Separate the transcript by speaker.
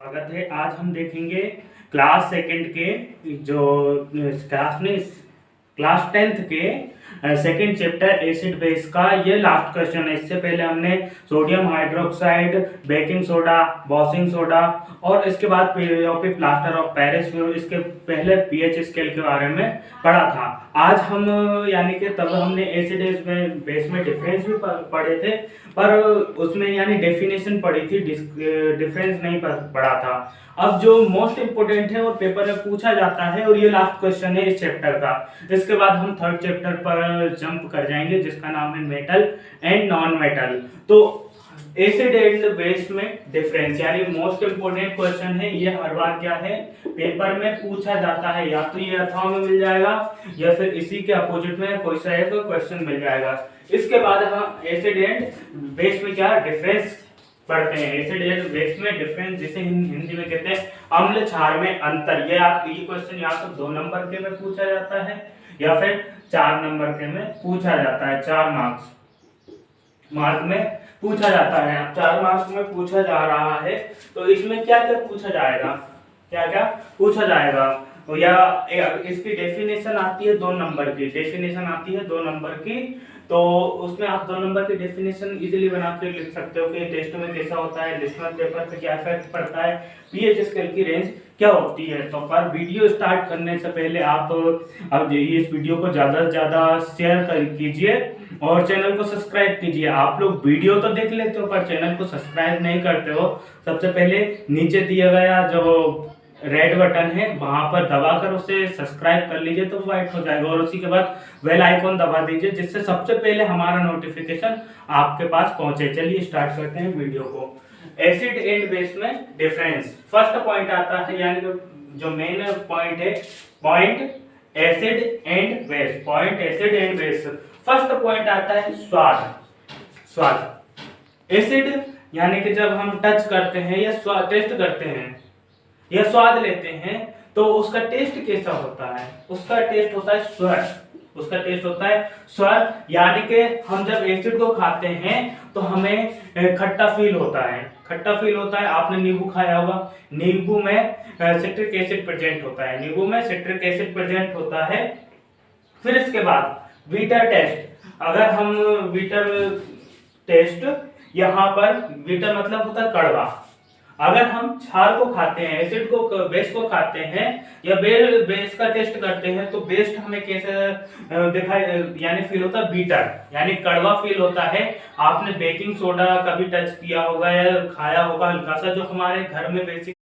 Speaker 1: स्वागत है। आज हम देखेंगे क्लास सेकंड के जो क्लास टेंथ के सेकंड चैप्टर एसिड बेस का ये लास्ट क्वेश्चन है। इससे पहले हमने sodium hydroxide, baking soda, washing soda और इसके बाद प्लास्टर ऑफ पेरिस, इसके पहले पीएच स्केल के बारे में पढ़ा था। आज हम यानी कि तब हमने एसिड बेस में डिफरेंस भी पढ़े थे, पर उसमें यानी डेफिनेशन पढ़ी थी, डिफरेंस नहीं पढ़ा था। अब जो मोस्ट इम्पोर्टेंट है और पेपर में पूछा जाता है और ये लास्ट क्वेश्चन है इस चैप्टर का। इसके बाद हम थर्ड चैप्टर पर जंप कर जाएंगे जिसका नाम है मेटल एंड नॉन मेटल। तो एसिड एंड बेस में डिफरेंस यानी मोस्ट इम्पोर्टेंट क्वेश्चन है। ये हर बार क्या है पेपर में पूछा जाता है, या तो ये अथवा में मिल जाएगा या फिर इसी के अपोजिट में कोई सा एक क्वेश्चन मिल जाएगा। इसके बाद हम एसिड एंड बेस में क्या डिफरेंस पढ़ते हैं। एसिड एंड बेस में डिफरेंस जिसे हिंदी में कहते हैं अम्ल क्षार में अंतर। ये क्वेश्चन या तो 2 नंबर के में पूछा जाता है या फिर 4 नंबर के में पूछा जाता है। 4 मार्क में पूछा जाता है। अब 4 मार्क्स में पूछा जा रहा है तो इसमें क्या क्या पूछा जाएगा, क्या क्या पूछा जाएगा। या इसकी डेफिनेशन आती है 2 नंबर की, डेफिनेशन आती है 2 नंबर की। तो उसमें आप 2 नंबर की डेफिनेशन इजीली बना के लिख सकते हो कि टेस्ट में कैसा होता है, लिटमस पेपर पे क्या इफेक्ट पड़ता है, पीएच स्केल की रेंज क्या होती है। तो पर वीडियो स्टार्ट करने से पहले आप अब इस वीडियो को ज़्यादा से ज़्यादा शेयर कीजिए और चैनल को सब्सक्राइब कीजिए। आप लोग वीडियो तो देख लेते हो पर चैनल को सब्सक्राइब नहीं करते हो। सबसे पहले नीचे दिया गया जो रेड बटन है वहां पर दबाकर उसे सब्सक्राइब कर लीजिए तो व्हाइट हो जाएगा, और उसी के बाद बेल आइकॉन दबा दीजिए जिससे सबसे पहले हमारा नोटिफिकेशन आपके पास पहुंचे। चलिए स्टार्ट करते हैं वीडियो को। एसिड एंड बेस में डिफरेंस, फर्स्ट पॉइंट आता है यानी जो मेन पॉइंट है, point acid and base. Point acid and base, first point आता है स्वाद। एसिड यानी कि जब हम टच करते हैं या स्वाद टेस्ट करते हैं या स्वाद लेते हैं तो उसका टेस्ट कैसा होता है, उसका टेस्ट होता है स्वर, उसका टेस्ट होता है स्वर। यानी कि हम जब एसिड को खाते हैं तो हमें खट्टा फील होता है, खट्टा फील होता है। आपने नींबू खाया होगा, नींबू में सिट्रिक एसिड प्रेजेंट होता है, नींबू में सिट्रिक एसिड प्रेजेंट होता है। फिर इसके बाद बीटर टेस्ट, अगर हम बीटर टेस्ट, यहाँ पर बीटर मतलब होता है कड़वा। अगर हम क्षार को खाते हैं, एसिड को, बेस को खाते हैं या बेस का टेस्ट करते हैं तो बेस हमें कैसे दिखाई यानी फील होता है बीटर, यानी कड़वा फील होता है। आपने बेकिंग सोडा कभी टच किया होगा या खाया होगा हल्का सा, जो हमारे घर में बेसिक